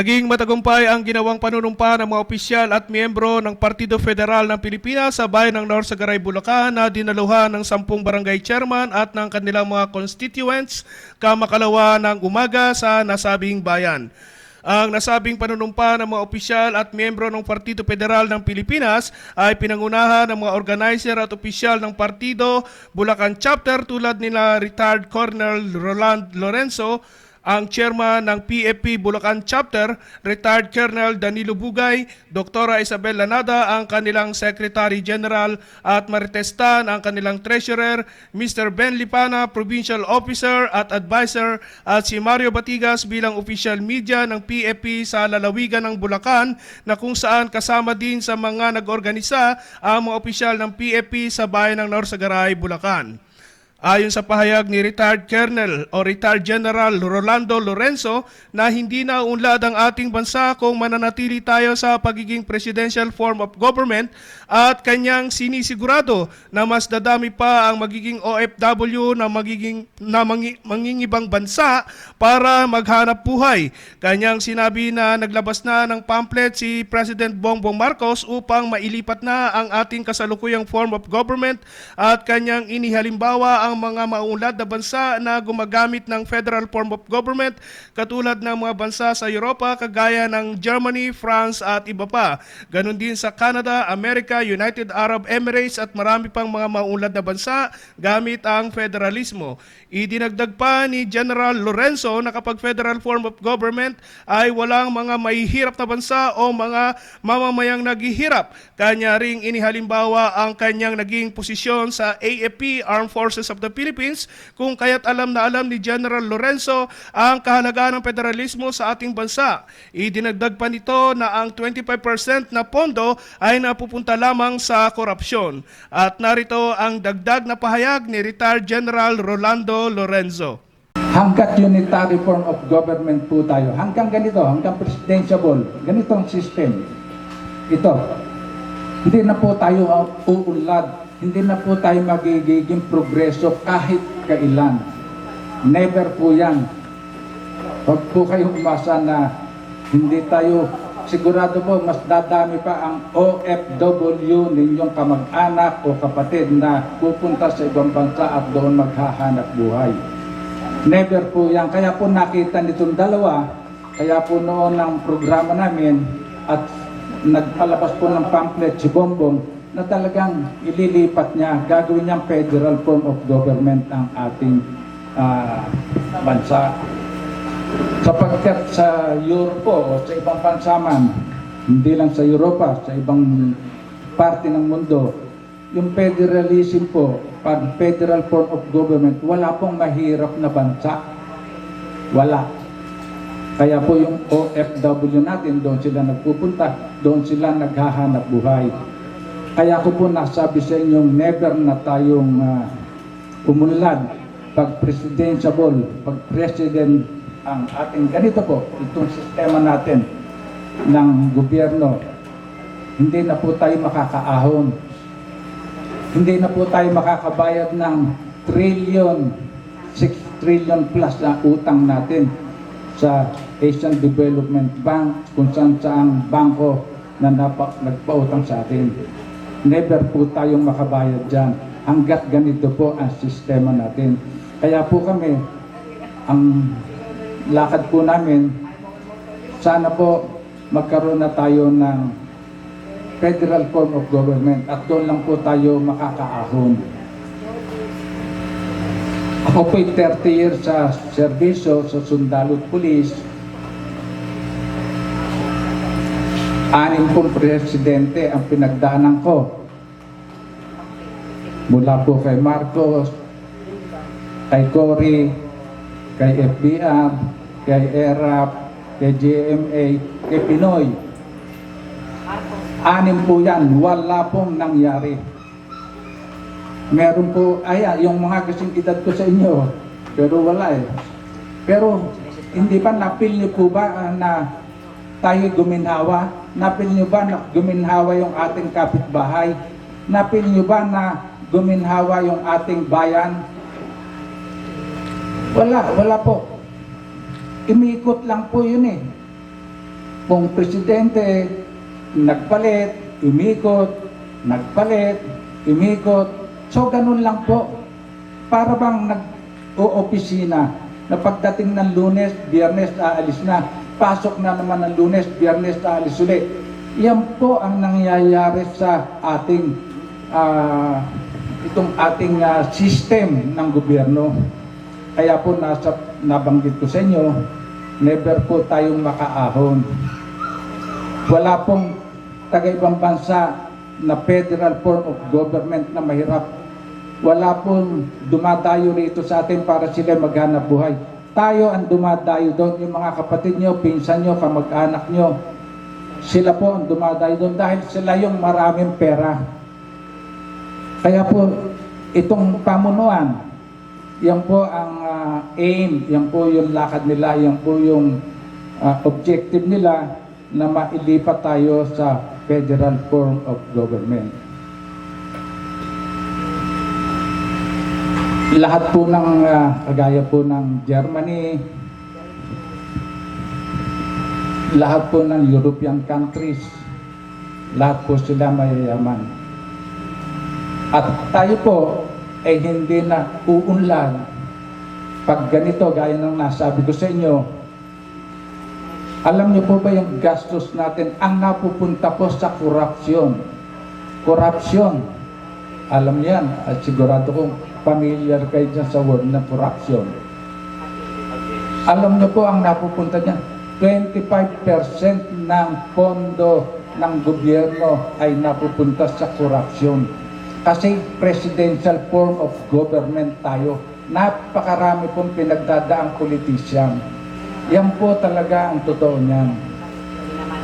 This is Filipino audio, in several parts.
Naging matagumpay ang ginawang panunumpa ng mga opisyal at miyembro ng Partido Federal ng Pilipinas sa bayan ng Norsagaray, Bulacan na dinaluhan ng 10 barangay chairman at ng kanilang mga constituents kamakalawa ng umaga sa nasabing bayan. Ang nasabing panunumpa ng mga opisyal at miyembro ng Partido Federal ng Pilipinas ay pinangunahan ng mga organizer at opisyal ng Partido Bulacan Chapter tulad nila retired Colonel Roland Lorenzo, ang chairman ng PFP Bulacan Chapter, retired Colonel Danilo Bugay, Dr. Isabel Lanada ang kanilang Secretary General at Maritestan ang kanilang Treasurer, Mr. Ben Lipana, Provincial Officer at Advisor at si Mario Batigas bilang Official Media ng PFP sa lalawigan ng Bulacan na kung saan kasama din sa mga nag-organisa ang mga opisyal ng PFP sa bayan ng Norsagaray, Bulacan. Ayon sa pahayag ni retired Colonel o retired General Rolando Lorenzo na hindi na unlad ang ating bansa kung mananatili tayo sa pagiging presidential form of government at kanyang sinisigurado na mas dadami pa ang magiging OFW na mangingibang bansa para maghanap buhay. Kanyang sinabi na naglabas na ng pamphlet si President Bongbong Marcos upang mailipat na ang ating kasalukuyang form of government at kanyang inihalimbawa ang mga maunlad na bansa na gumagamit ng federal form of government katulad ng mga bansa sa Europa kagaya ng Germany, France at iba pa. Ganon din sa Canada, Amerika, United Arab Emirates at marami pang mga maunlad na bansa gamit ang federalismo. Idinagdag pa ni General Lorenzo na kapag federal form of government ay walang mga mahihirap na bansa o mga mamamayang naghihirap. Kanya ring inihalimbawa ang kanyang naging posisyon sa AFP, Armed Forces of the Philippines, kung kaya't alam na alam ni General Lorenzo ang kahalagaan ng federalismo sa ating bansa. Idinagdag pa nito na ang 25% na pondo ay napupunta lamang sa korupsyon. At narito ang dagdag na pahayag ni retired General Rolando Lorenzo. Hanggat unitary form of government po tayo, hanggang ganito, hanggang presidential, ganitong system, ito, hindi na po tayo uunlad. Hindi na po tayo magiging progreso kahit kailan. Never po yan. Huwag po kayong umasa na hindi tayo, sigurado po mas dadami pa ang OFW ninyong kamag-anak o kapatid na pupunta sa ibang bansa at doon maghahanap buhay. Never po yan. Kaya po nakita nitong dalawa, kaya po noon ng programa namin at nagpalabas po ng pamphlet si Bongbong na talagang ililipat niya, gagawin niyang federal form of government ang ating bansa. Sapagkat sa Europe o sa ibang bansa man, hindi lang sa Europa, sa ibang parte ng mundo, yung federalism po, pag federal form of government, wala pong mahirap na bansa. Wala. Kaya po yung OFW natin, doon sila nagpupunta, doon sila naghahanap buhay. Kaya ko po nasabi sa inyong never na tayong umunlad pag presidential, pag president ang ating ganito po, itong sistema natin ng gobyerno, hindi na po tayo makakaahon. Hindi na po tayo makakabayad ng trillion, 6 trillion plus na utang natin sa Asian Development Bank, kung saan saang bangko na nagpautang sa atin. Never po tayong makabayad dyan hanggat ganito po ang sistema natin. Kaya po kami, ang lakad po namin, sana po magkaroon na tayo ng federal form of government at doon lang po tayo makakaahon. Ako po'y 30 years sa serbisyo sa sundalo at pulis. 6 pong presidente ang pinagdaanan ko. Mula po kay Marcos, kay Cory, kay FBR, kay ERAP, kay GMA, kay Pinoy. 6 po yan, wala pong nangyari. Meron po, yung mga kasing edad ko sa inyo, pero wala eh. Pero hindi pa napil niyo po ba na tayo guminhawa? Napil niyo ba na guminhawa yung ating kapitbahay? Napil niyo ba na guminhawa yung ating bayan? Wala po. Imiikot lang po yun eh. Kung presidente, nagpalit, umikot, nagpalit, umikot. So, ganun lang po. Para bang nag-o-opisina na pagdating ng Lunes, Biyernes, aalis na. Pasok na naman ng Lunes, Biyernes, aalis ulit. Yan po ang nangyayari sa ating ating system ng gobyerno. Kaya po nabanggit ko sa inyo, never po tayong makaahon. Wala pong taga-ibang bansa na federal form of government na mahirap. Wala pong dumadayo rito sa atin para sila maghanap buhay. Tayo ang dumadayo doon, yung mga kapatid nyo, pinsan nyo, kamag-anak nyo. Sila po ang dumadayo doon dahil sila yung maraming pera. Kaya po, itong pamunuan, yan po ang aim, yan po yung lakad nila, yan po yung objective nila na mailipat tayo sa federal form of government. Lahat po ng kagaya po ng Germany, lahat po ng European countries, lahat po sila mayayaman. At tayo po ay hindi na uunlad pag ganito, gaya ng nasabi ko sa inyo. Alam niyo po ba yung gastos natin ang napupunta po sa korupsyon? Korupsyon, alam niyo yan, at sigurado kong familiar kayo dyan sa word na corruption. Alam niyo po ang napupunta niyan, 25% ng pondo ng gobyerno ay napupunta sa corruption. Kasi presidential form of government tayo. Napakarami pong pinagdadaang politician. Yan po talaga ang totoo niyan.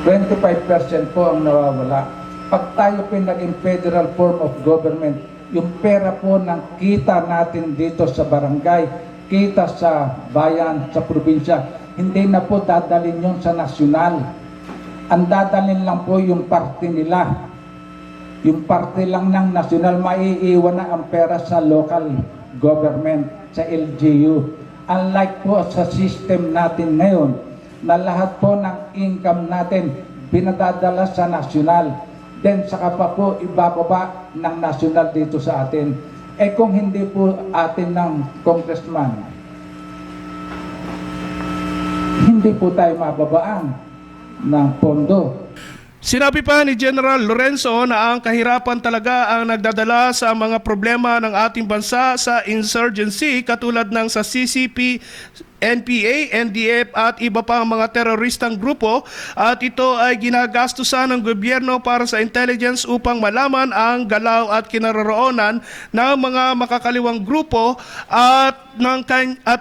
25% po ang nawawala. Pag tayo naging federal form of government, yung pera po ng kita natin dito sa barangay, kita sa bayan, sa probinsya, hindi na po dadalhin yun sa nasyonal. Ang dadalhin lang po yung parte nila. Yung parte lang ng nasyonal, maiiwan na ang pera sa local government, sa LGU. Unlike po sa system natin ngayon, na lahat po ng income natin pinadadala sa nasyonal. Then saka pa po ibababa ng nasyonal dito sa atin. Eh kung hindi po atin ng congressman, hindi po tayo mababaan ng pondo. Sinabi pa ni General Lorenzo na ang kahirapan talaga ang nagdadala sa mga problema ng ating bansa sa insurgency katulad ng sa CCP, NPA, NDF at iba pang mga teroristang grupo, at ito ay ginagastusan ng gobyerno para sa intelligence upang malaman ang galaw at kinaroroonan ng mga makakaliwang grupo at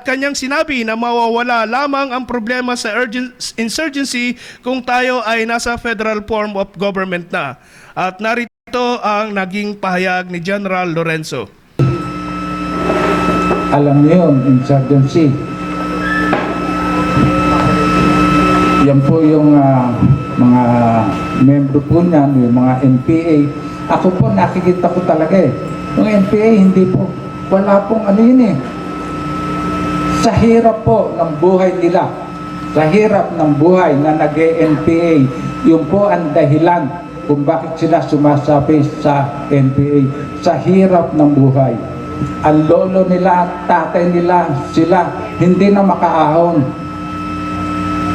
kanyang sinabi na mawawala lamang ang problema sa insurgency kung tayo ay nasa federal form of government na. At narito ang naging pahayag ni General Lorenzo. Alam niyo yun, insurgency. Yan po yung mga membro po niyan, yung mga NPA. Ako po nakikita ko talaga eh. Yung NPA hindi po, wala pong ano yun eh. Sa hirap po ng buhay nila, sa hirap ng buhay na nag-NPA, yun po ang dahilan kung bakit sila sumasapi sa NPA. Sa hirap ng buhay. Ang lolo nila, tatay nila, sila hindi na makaahon.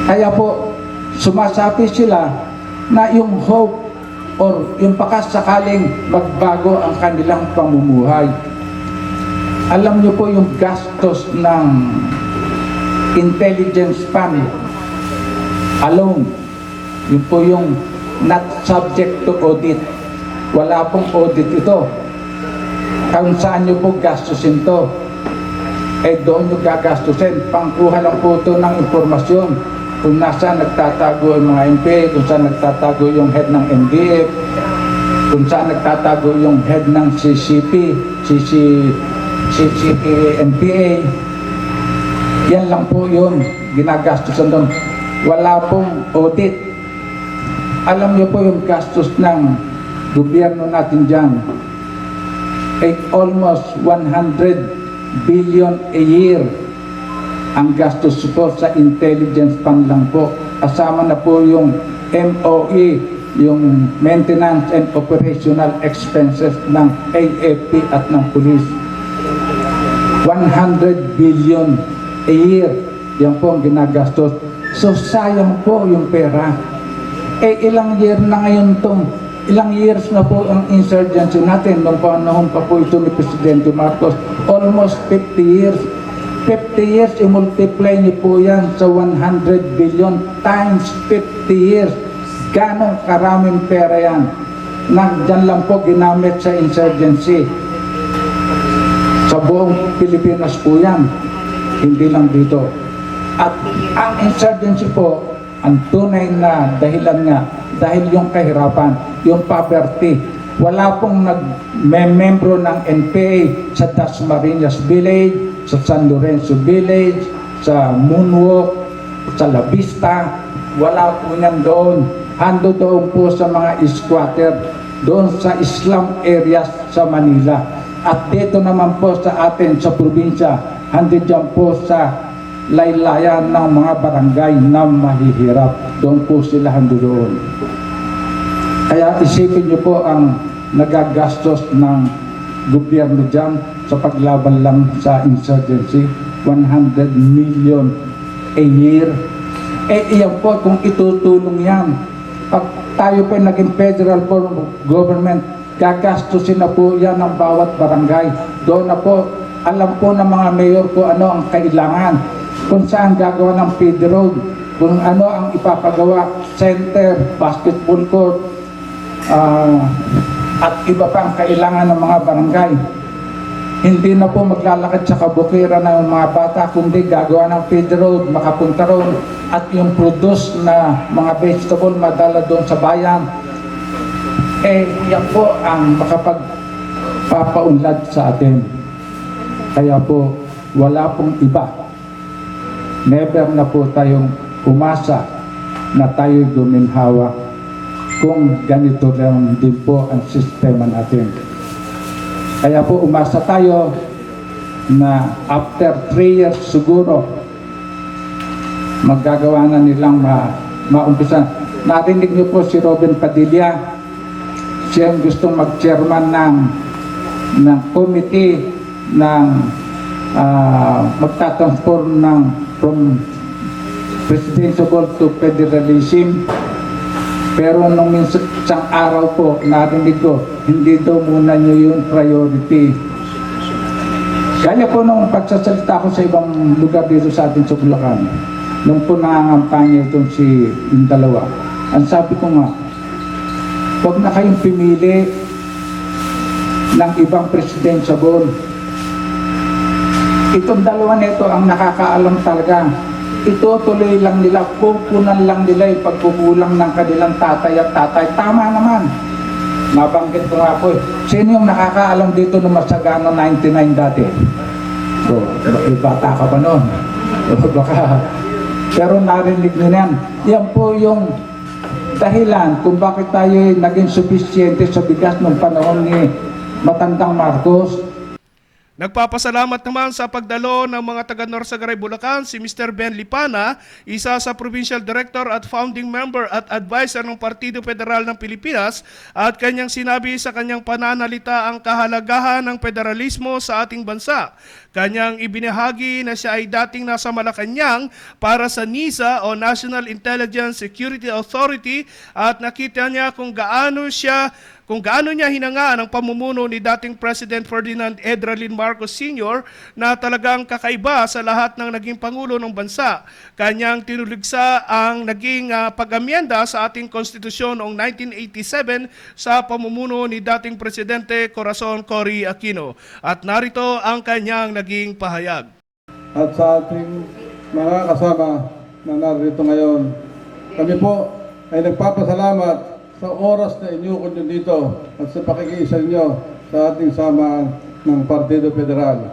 Kaya po, sumasapi sila na yung hope or yung pakasakaling magbago ang kanilang pamumuhay. Alam niyo po yung gastos ng intelligence fund alone. Yun po yung not subject to audit. Wala pong audit ito. Kung saan niyo po gastusin to, eh doon niyo gagastusin. Pangkuha lang po ito ng informasyon. Kung nasaan nagtatago ang mga NPA, kung saan nagtatago yung head ng NDF, kung saan nagtatago yung head ng CCP, NPA, yan lang po yun, ginagastusan doon. Wala pong audit. Alam niyo po yung gastos ng gobyerno natin dyan, ay almost 100 billion a year ang gastos po sa intelligence fund lang po. kasama na po yung MOE, yung Maintenance and Operational Expenses ng AFP at ng Police. 100 billion a year, yan po ang ginagastos. So sayang po yung pera. Ilang year na ngayon ilang years na po ang insurgency natin nung panahon pa po ito ni Presidente Marcos. Almost 50 years. 50 years, i-multiply niyo po yan sa 100 billion times 50 years. Ganong karaming pera yan. Diyan lang po ginamit sa insurgency. Sa buong Pilipinas po yan. Hindi lang dito. At ang insurgency po, ang tunay na dahilan nga, dahil yung kahirapan, yung poverty. Wala pong membro ng NPA sa Dasmariñas Village, sa San Lorenzo Village, sa Moonwalk, sa La Vista. Wala po yan doon. Hando doon po sa mga squatter, doon sa Islam areas sa Manila. At dito naman po sa atin, sa probinsya, hando dyan po sa laylayan ng mga barangay na mahihirap. Doon po sila hando doon. Kaya isipin niyo po ang nagagastos ng gobyerno dyan sa paglaban lang sa insurgency. 100 million a year. Iyan po kung itutulong yan. Pag tayo po naging federal government, gagastusin na po yan ng bawat barangay. Doon na po, alam po ng mga mayor ko ano ang kailangan. Kung saan gagawa ng feed road, kung ano ang ipapagawa, center, basketball court, at iba pang kailangan ng mga barangay. Hindi na po maglalakad sa kabukiran ng mga bata, kundi gagawa ng feed road, makapunta roon, at yung produce na mga vegetable madala doon sa bayan. Yan po ang makapagpapaunlad sa atin. Kaya po, wala pong iba. Never na po tayong umasa na tayo'y guminhawa kung ganito lang din po ang sistema natin. Kaya po umasa tayo na after 3 years siguro magagawa na nilang maumpisa. Narinig niyo po si Robin Padilla, siya ang gustong mag-chairman ng committee ng magtatransform from presidential to federalism. Pero nung isang araw po, narinig ko, hindi daw muna nyo yung priority. Kaya po nung pagsasalita ko sa ibang lugar dito sa atin sa Bulacan, nung po nangangampanya itong yung dalawa, ang sabi ko nga, huwag na kayong pimili ng ibang presidential. Itong dalawa nito ang nakakaalam talaga. Itutuloy lang nila, pupunan lang nila yung pagkukulang ng kanilang tatay at tatay. Tama naman. Nabanggit ko nga po. Sino yung nakakaalam dito ng Masagana 99 dati? So, bata ka pa noon. Baka. Pero narinig nyo yan. Yan po yung dahilan kung bakit tayo naging sufisyente sa bigas ng panahon ni matandang Marcos. Nagpapasalamat naman sa pagdalo ng mga taga Norsagaray, Bulacan si Mr. Ben Lipana, isa sa Provincial Director at Founding Member at Advisor ng Partido Federal ng Pilipinas, at kanyang sinabi sa kanyang pananalita ang kahalagahan ng federalismo sa ating bansa. Kanyang ibinahagi na siya ay dating nasa Malacanang para sa NISA o National Intelligence Security Authority, at nakita niya kung gaano niya hinangaan ang pamumuno ni dating President Ferdinand Edralin Marcos Sr. na talagang kakaiba sa lahat ng naging Pangulo ng bansa. Kanyang tinuligsa ang naging pag-amyenda sa ating konstitusyon noong 1987 sa pamumuno ni dating Presidente Corazon Cory Aquino. At narito ang kanyang naging pahayag. At sa ating mga kasama na narito ngayon, kami po ay nagpapasalamat sa oras na inyukod nyo dito at sa pakikiisa nyo sa ating sama ng Partido Federal.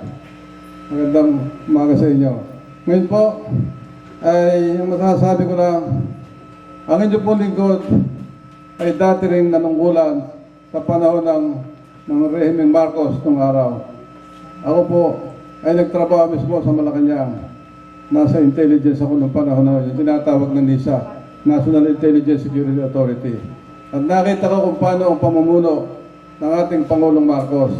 Magandang umaga sa inyo. Ngayon po, ay yung masasabi ko lang, ang inyong pong lingkod ay dati rin nanungkulan sa panahon ng Rehimeng Marcos nung araw. Ako po ay nagtrabaho mismo sa Malacanang. Nasa intelligence ako nung panahon na yun, tinatawag na NISA. National Intelligence Security Authority. At nakita ko kung paano ang pamumuno ng ating Pangulong Marcos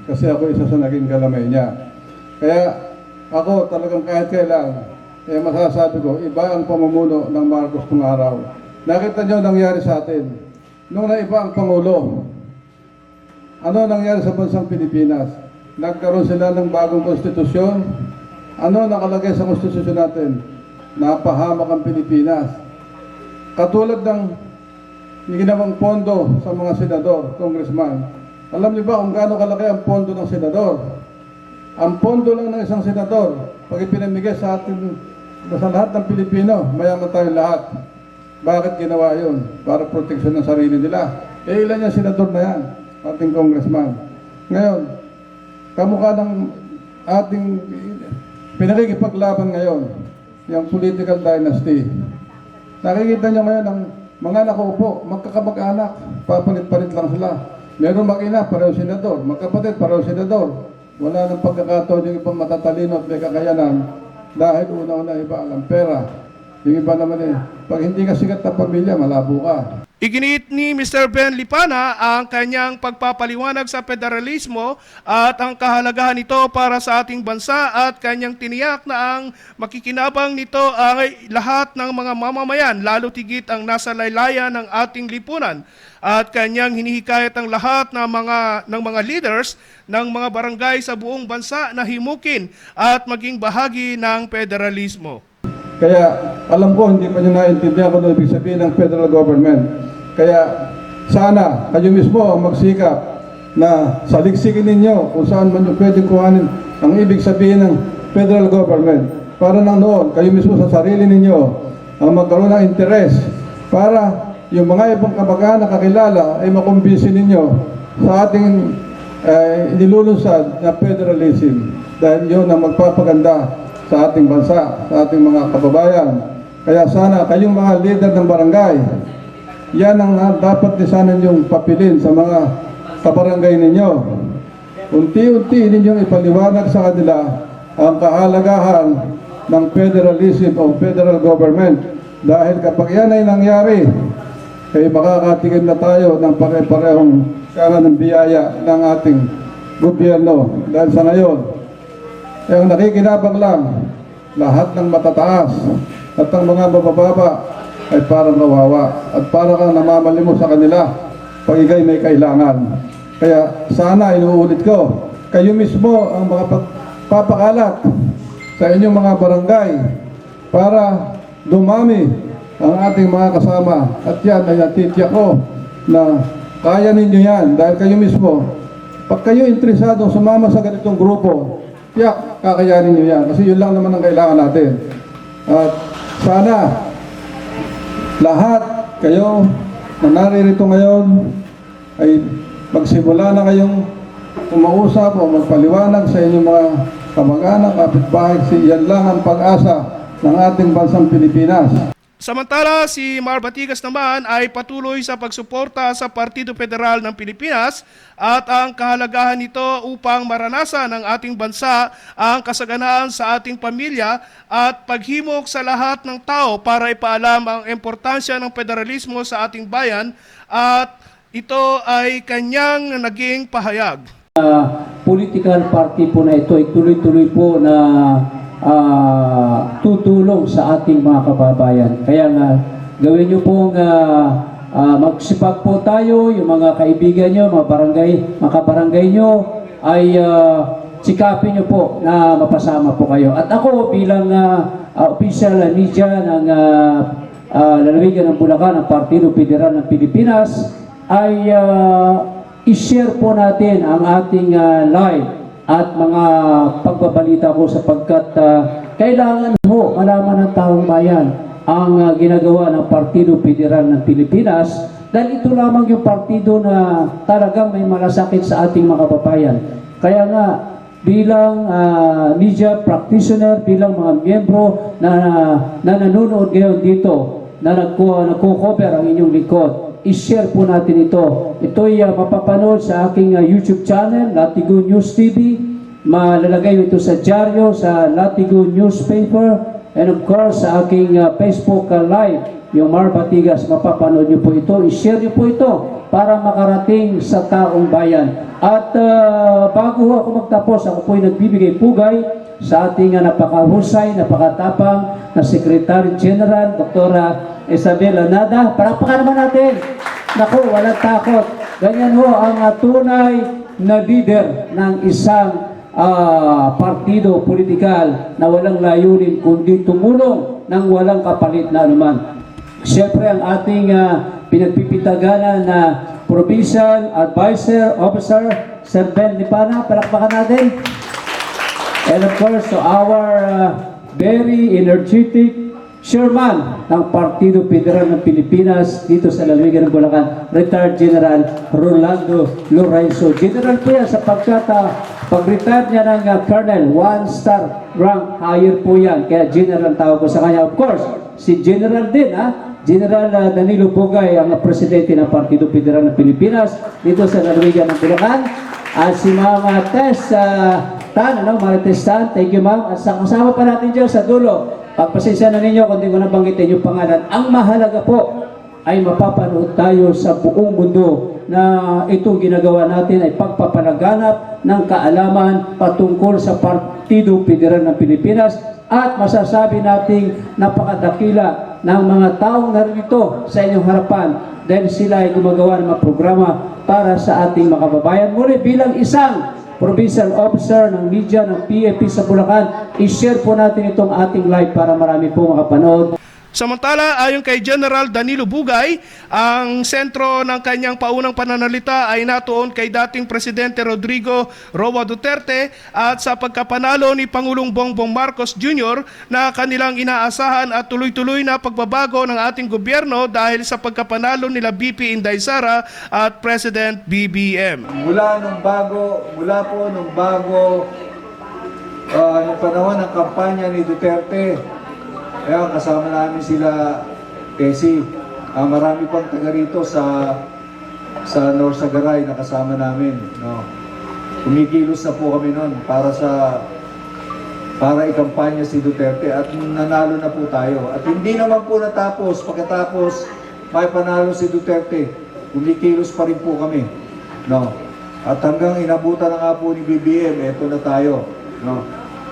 kasi ako isa sa naging galamay niya. Kaya ako talagang kahit kailan, masasabi ko, iba ang pamumuno ng Marcos kung araw. Nakita niyo nangyari sa atin. Nung naiba ang Pangulo, ano nangyari sa bansang Pilipinas? Nagkaroon sila ng bagong konstitusyon. Ano nakalagay sa konstitusyon natin? Napahamak ang Pilipinas. Katulad ng ginawang pondo sa mga senador, congressman. Alam niyo ba kung gaano kalaki ang pondo ng senador? Ang pondo lang ng isang senador, pag ipinamigay sa atin, sa lahat ng Pilipino, mayaman tayo lahat. Bakit ginawa yun? Para proteksyon ng sarili nila. Ilan yung senador na yan? Ating congressman. Ngayon, kamukha ng ating pinakikipaglaban ngayon, yung political dynasty. Nakikita nyo ngayon ang mga nakaupo, magkakamag-anak, papalit-palit lang sila. Meron mag-ina, pareho senador. Magkapatid, pareho senador. Wala nang pagkakataon yung ibang matatalino at may kakayanan dahil una-una iba ang pera. Yung iba naman pag hindi ka sikat na pamilya, malabo ka. Iginit ni Mr. Ben Lipana ang kanyang pagpapaliwanag sa federalismo at ang kahalagahan nito para sa ating bansa at kanyang tiniyak na ang makikinabang nito ay lahat ng mga mamamayan, lalo tigit ang nasa laylayan ng ating lipunan. At kanyang hinihikayat ang lahat ng mga leaders ng mga barangay sa buong bansa na himukin at maging bahagi ng federalismo. Kaya alam ko hindi pa nyo naintindihan kung ano ibig sabihin ng federal government. Kaya sana kayo mismo ang magsikap na saliksikin ninyo kung saan man nyo pwede kuhanin ang ibig sabihin ng federal government. Para nang noon, kayo mismo sa sarili ninyo ang magkaroon ng interes para yung mga ibang kamag-anak kakilala ay makumbinsin ninyo sa ating nilulunsad na federalism. Dahil yun ang magpapaganda sa ating bansa, sa ating mga kababayan. Kaya sana kayong mga leader ng barangay, yan ang dapat din sana ninyong papilin sa mga kabarangay ninyo. Unti-unti ninyong ipaliwanag sa kanila ang kahalagahan ng federalism o federal government. Dahil kapag yan ay nangyari, ay makakatikim na tayo ng pare-parehong kanan ng biyaya ng ating gobyerno. Dahil sa ngayon, ang nakikinabang lang, lahat ng matataas at ang mga mabababa ay parang nawawa at parang kang namamalimos sa kanila pag ikay may kailangan. Kaya sana inuulit ko, kayo mismo ang makapapakalat sa inyong mga barangay para dumami ang ating mga kasama. At yan ay natitiyak ko na kaya ninyo yan dahil kayo mismo, pag kayo interesadong sumama sa ganitong grupo, tiyak, kakayanin nyo yan. Kasi yun lang naman ang kailangan natin. At sana, lahat kayo na naririto ngayon ay magsimula na kayong umausap o magpaliwanag sa inyong mga kamag-anak, kapitbahay. Yan lang ang pag-asa ng ating bansang Pilipinas. Samantala, si Mar Batigas naman ay patuloy sa pagsuporta sa Partido Federal ng Pilipinas at ang kahalagahan nito upang maranasan ng ating bansa ang kasaganaan sa ating pamilya at paghimok sa lahat ng tao para ipaalam ang importansya ng federalismo sa ating bayan at ito ay kanyang naging pahayag. Political party po na ito ay tuloy-tuloy po na tutulong sa ating mga kababayan. Kaya nga, gawin nyo pong magsipag po tayo, yung mga kaibigan nyo, mga kabarangay nyo, ay sikapin nyo po na mapasama po kayo. At ako bilang official media ng lalawigan ng Bulacan, ng Partido Federal ng Pilipinas, ay i-share po natin ang ating live at mga pagbabalita ko sapagkat kailangan ho malaman ng taong bayan ang ginagawa ng Partido Federal ng Pilipinas dahil ito lamang yung partido na talagang may malasakit sa ating mga kababayan. Kaya nga bilang media practitioner, bilang mga miyembro na nanonood ngayon dito na nagko-cover ang inyong likod, i-share po natin ito. Ito'y mapapanood sa aking YouTube channel, Latigo News TV. Malalagay ito sa dyaryo, sa Latigo Newspaper, and of course sa aking Facebook Live yung Mar Batigas, mapapanood nyo po ito, i-share nyo po ito para makarating sa taong bayan. At bago ako magtapos, ako po ay nagbibigay pugay sa ating napakahusay, napakatapang na Secretary General, Dr. Isabel Anada. Palakpakan naman natin. Naku, walang takot. Ganyan ho ang tunay na leader ng isang partido politikal na walang layunin kundi tumulong ng walang kapalit na anuman. Siyempre ang ating pinagpipitaganan na Provincial Advisor Officer Sir Ben Lipana, palakpakan natin. And of course, to our very energetic Chairman ng Partido Federal ng Pilipinas dito sa lalawigan ng Bulacan, Retired General Rolando Lorenzo. General po yan sapagkat pag-retire niya ng Colonel, 1-star rank, higher po yan. Kaya General tawag ko sa kanya. Of course, si General din, General Danilo Bugay, ang Presidente ng Partido Federal ng Pilipinas dito sa lalawigan ng Bulacan. At si Ma'am Tess Tan, Marites Tan, thank you ma'am. At kasama pa natin dyan sa dulo. Pagpasensya na ninyo kung di ko nabanggitin yung pangalan. Ang mahalaga po ay mapapanood tayo sa buong mundo na itong ginagawa natin ay pagpapalaganap ng kaalaman patungkol sa Partido Federal ng Pilipinas at masasabi nating napakadakila ng mga taong narito sa inyong harapan dahil sila ay gumagawa ng mga programa para sa ating mga kababayan. Muli bilang isang Provincial Officer ng media ng PFP sa Bulacan, i-share po natin itong ating live para marami po makapanood. Samantala, ayon kay General Danilo Bugay, ang sentro ng kanyang paunang pananalita ay natuon kay dating Presidente Rodrigo Roa Duterte at sa pagkapanalo ni Pangulong Bongbong Marcos Jr. na kanilang inaasahan at tuloy-tuloy na pagbabago ng ating gobyerno dahil sa pagkapanalo nila BP Inday Sara at President BBM. Mula po nung bago, nung panahon ng kampanya ni Duterte, kaya kasama namin sila, Tessie. Marami pang taga rito sa North Sagaray na kasama namin. No? Kumikilos na po kami noon para ikampanya si Duterte at nanalo na po tayo. At hindi naman po natapos, pagkatapos may panalo si Duterte, kumikilos pa rin po kami. No? At hanggang inabutan na nga po ni BBM, eto na tayo. No?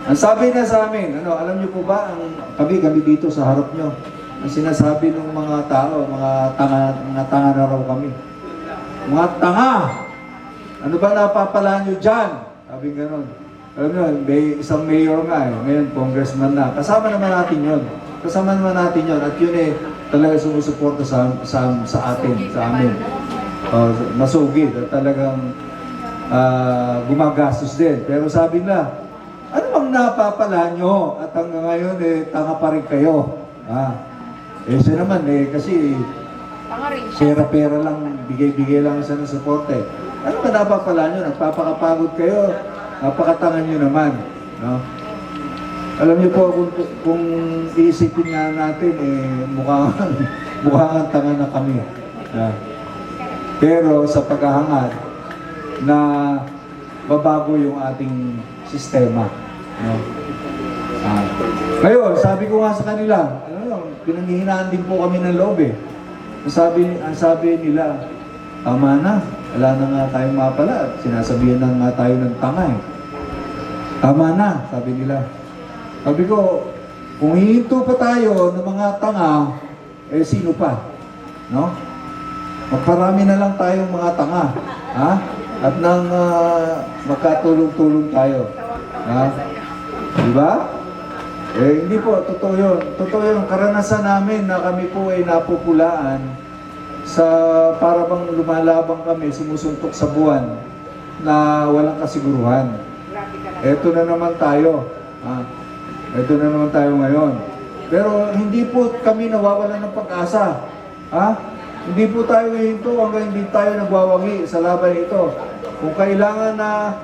Ang sabi na sa amin, alam niyo po ba, kami dito sa harap niyo, ang sinasabi ng mga tao, mga tanga na raw kami. Mga tanga! Ano ba napapala niyo dyan? Sabi gano'n. Alam niyo, may isang mayor nga ngayon congressman na. Kasama naman natin yun. At yun talaga sumusuporta sa atin, sa amin. Masugid at talagang gumagastos din. Pero sabi na, ano bang napapala nyo? At hanggang ngayon, tanga pa rin kayo. Siya naman, kasi pera-pera lang, bigay-bigay lang siya ng suporte. Ano ba napapala nyo? Nagpapakapagod kayo, napakatangan nyo naman. No? Alam niyo po, kung iisipin nga natin, mukhang tanga na kami. Pero sa paghahangad na babago yung ating sistema. No? Ngayon, sabi ko nga sa kanila, pinanghihinaan din po kami ng loob Ang sabi nila, tama na, wala na nga tayong mapala. Sinasabihan na nga tayo ng tanga Tama na, sabi nila. Sabi ko, kung hihinto pa tayo ng mga tanga, sino pa? No? Magparami na lang tayong mga tanga. At nang magkatulong-tulong tayo. Diba? Hindi po, totoo yun. Totoo yun, karanasan namin na kami po ay napupulaan sa para bang lumalabang kami, sumusuntok sa buwan na walang kasiguruhan. Eto na naman tayo. Eto na naman tayo ngayon. Pero hindi po kami nawawalan ng pag-asa. Hindi po tayo hihinto hanggang hindi tayo nagwawagi sa laban ito. Kung kailangan na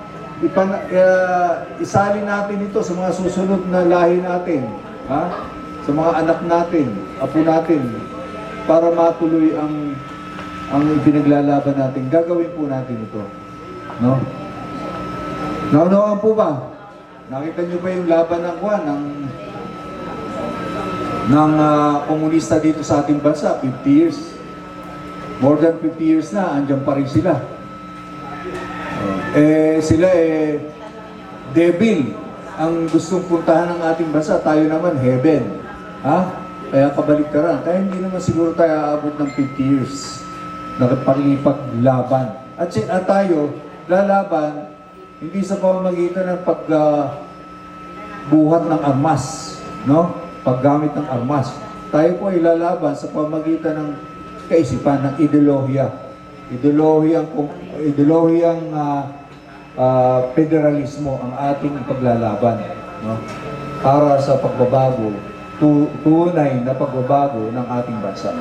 isalin natin ito sa mga susunod na lahi natin, sa mga anak natin, apo natin, para matuloy ang pinaglalaban natin, gagawin po natin ito. No? Naunawaan po ba? Nakita niyo ba yung laban ng Juan, ng komunista dito sa ating bansa, 50 years. More than 50 years na, andyan pa rin sila. Sila devil ang gustong puntahan ng ating bansa, tayo naman heaven. Kaya kabaliktaran. Kaya hindi naman siguro tayo aabot ng 50 years na paglaban. At tayo, lalaban, hindi sa pamamagitan ng pagbuhat ng armas, no? Paggamit ng armas. Tayo po ay lalaban sa pamamagitan ng kaisipan, ng ideolohiya. Ideolohiyang federalismo ang ating paglalaban, no? Para sa pagbabago, tunay na pagbabago ng ating bansa.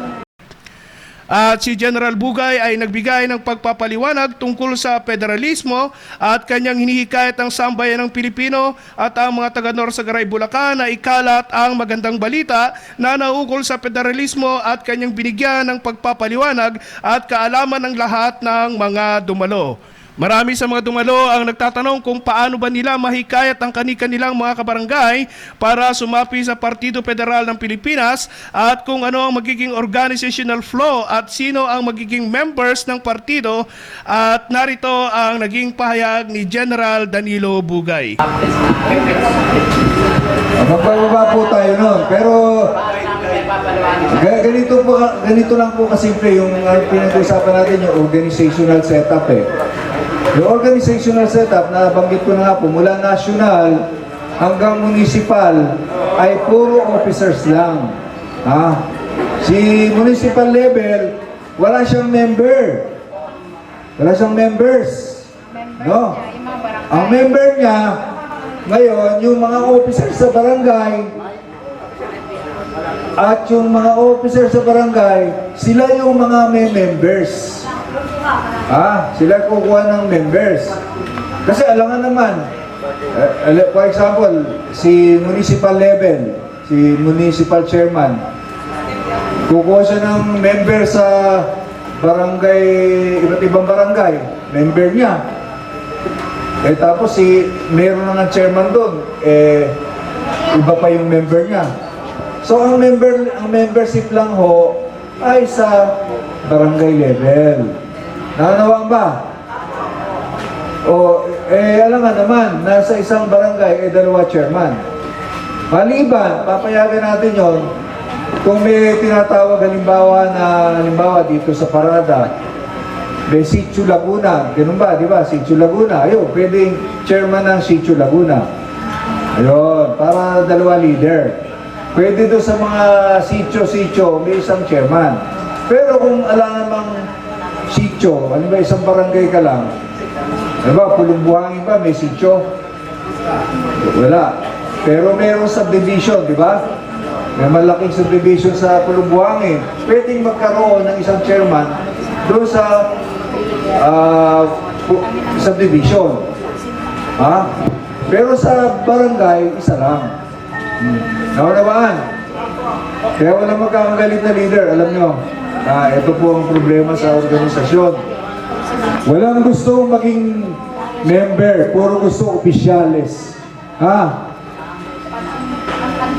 At si General Bugay ay nagbigay ng pagpapaliwanag tungkol sa federalismo at kanyang hinihikayat ang sambayan ng Pilipino at ang mga taga Norsagaray, Bulacan na ikalat ang magandang balita na naukol sa federalismo at kanyang binigyan ng pagpapaliwanag at kaalaman ng lahat ng mga dumalo. Marami sa mga dumalo ang nagtatanong kung paano ba nila mahikayat ang kani-kanilang mga kabarangay para sumapi sa Partido Federal ng Pilipinas at kung ano ang magiging organizational flow at sino ang magiging members ng partido, at narito ang naging pahayag ni General Danilo Bugay. Magpababa po tayo nun, pero ganito lang po kasimple yung pinag-usapan natin, yung organizational setup Yung organizational setup, na banggit ko na nga po, mula national hanggang municipal ay puro officers lang. Si municipal level, wala siyang member. Wala siyang members. No? Ang member niya, ngayon, yung mga officers sa barangay, at yung mga officers sa barangay, sila yung mga may members. Sila kukuha ng members. Kasi alangan naman, for example, si municipal level, si municipal chairman, kukuha siya ng member sa barangay, iba't ibang barangay, member niya. Tapos meron na ng chairman doon, iba pa yung member niya. So ang membership lang ho ay sa barangay level. Nanawang ba? Alam nga naman, nasa isang barangay, dalawa chairman. Maliban, papayagan natin yon kung may tinatawag halimbawa dito sa Parada, may Sitio Laguna, ganun ba, di ba? Sitio Laguna, ayun, pwedeng chairman ng Sitio Laguna. Ayun, para dalawa leader. Pwede doon sa mga sitio, may isang chairman. Pero kung alam namang sitio, ano ba, isang barangay ka lang, ano ba, Pulumbuhangin ba, may sitio? Wala. Pero mayroong subdivision, di ba? May malaking subdivision sa Pulumbuhangin. Pwedeng magkaroon ng isang chairman doon sa subdivision. Pero sa barangay, isa lang. Naunawaan. Kaya wala magkakagalit na leader, alam nyo. Ito po ang problema sa organisasyon. Walang gusto maging member, puro gusto opisyales.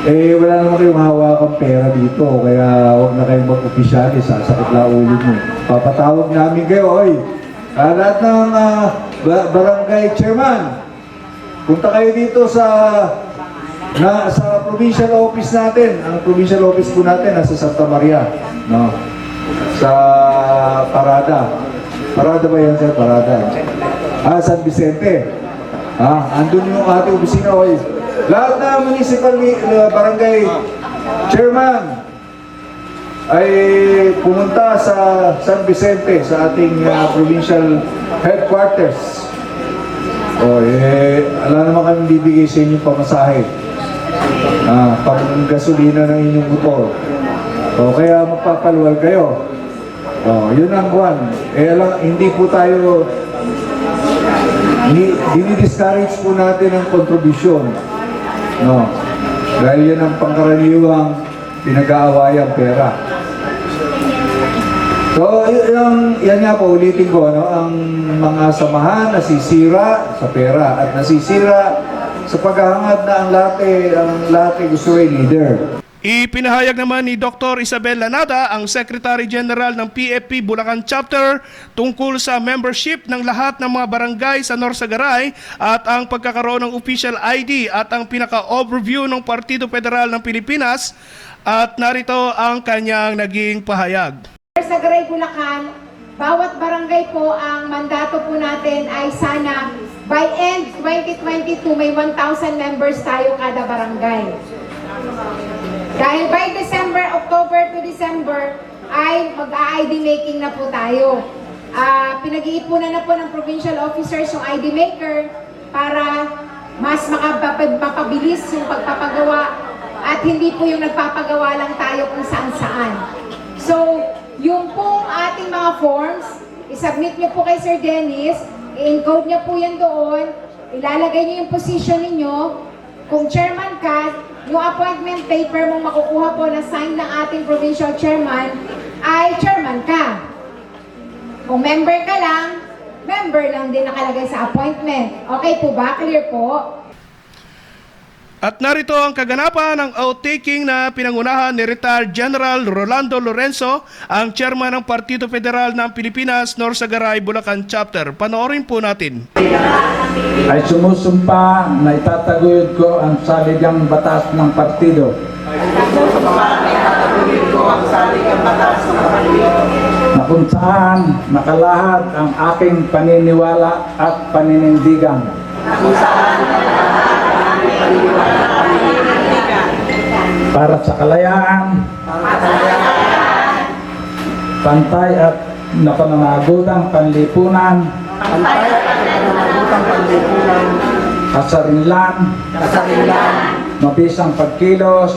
Wala naman kayong hawakang pera dito, kaya huwag na kayong mag-opisyalis, sakit na ulit mo. Papatawag namin kayo, lahat ng barangay chairman, punta kayo dito sa provincial office natin. Ang provincial office po natin nasa Santa Maria, no? Sa Parada. Parada ba yan, sir? Parada. San Vicente. Andun yung ating opisina. Lahat na municipal barangay chairman ay pumunta sa San Vicente, sa ating provincial headquarters. Alam naman kami bibigay sa inyong pamasahe. Pang-gasolina ng inyong motor. Kaya magpapaluwal kayo. Yun ang buwan. Hindi po tayo, dinidiscourage po natin ang kontribusyon. Dahil yan ang pangkaraniwang pinag-aawayang pera. So, yan nga po, ulitin ko, ang mga samahan nasisira sa pera at nasisira sa paghahangad na ang lahat ay gusto ay leader. Ipinahayag naman ni Dr. Isabel Lanada, ang Secretary General ng PFP Bulacan Chapter, tungkol sa membership ng lahat ng mga barangay sa Norsagaray at ang pagkakaroon ng official ID at ang pinaka-overview ng Partido Federal ng Pilipinas, at narito ang kanyang naging pahayag. Sa Garay, Bulacan, bawat barangay po, ang mandato po natin ay sana by end 2022 may 1,000 members tayo kada barangay. Dahil by October to December, ay mag-ID making na po tayo. Pinag-iipunan na po ng provincial officers yung ID maker para mas mapabilis yung pagpapagawa at hindi po yung nagpapagawa lang tayo kung saan-saan. So, yung pong ating mga forms, isubmit nyo po kay Sir Dennis, i-encode nyo po yan doon, ilalagay nyo yung position ninyo. Kung chairman ka, yung appointment paper mong makukuha po na sign ng ating provincial chairman, ay chairman ka. Kung member ka lang, member lang din nakalagay sa appointment. Okay po ba? Clear po? At narito ang kaganapan ng outtaking na pinangunahan ni Retired General Rolando Lorenzo, ang chairman ng Partido Federal ng Pilipinas, Norsagaray, Bulacan Chapter. Panoorin po natin. Ay sumusumpa na itataguyod ko ang saligang batas ng partido. Na kung saan nakalahad ang aking paniniwala at paninindigan. Para sa kalayaan, pantay at napananagutang panlipunan, kasarinlan, mabisang pagkilos,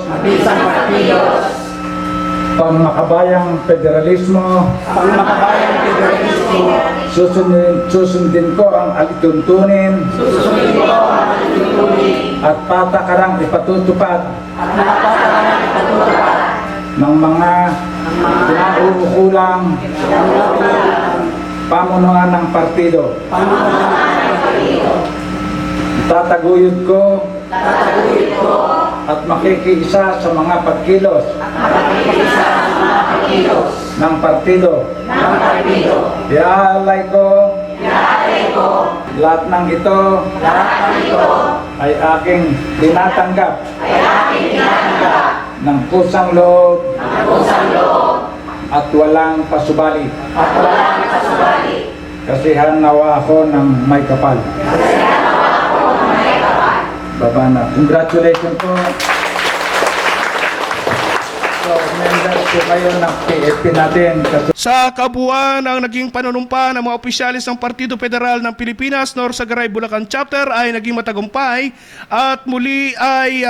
pangmakabayang federalismo, susundin ko ang alituntunin, at patakarang ipatutupad ng mga pinauukulang pamunuan ng partido. Tataguyod ko at makikiisa sa mga pagkilos ng partido. Iaalay ko lahat ng ito ay aking tinatanggap ng kusang loob at walang pasubali. Kasihan nawa ako ng may kapal. Baba na. Congratulations po. So, members po kayo ng PFP natin. Sa kabuuan, ang naging panunumpa ng mga opisyalis ng Partido Federal ng Pilipinas, Norsagaray, Bulacan Chapter ay naging matagumpay at muli ay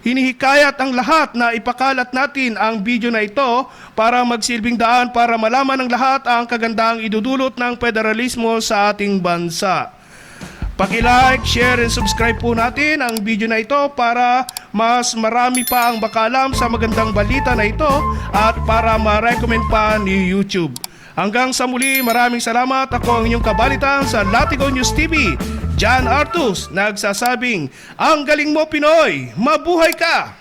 hinihikayat ang lahat na ipakalat natin ang video na ito para magsilbing daan para malaman ng lahat ang kagandaang idudulot ng federalismo sa ating bansa. Paki-like, share, and subscribe po natin ang video na ito para mas marami pa ang makalam sa magandang balita na ito at para ma-recommend pa ni YouTube. Hanggang sa muli, maraming salamat. Ako ang inyong kabalitan sa Latigo News TV, John Artus, nagsasabing, ang galing mo Pinoy, mabuhay ka!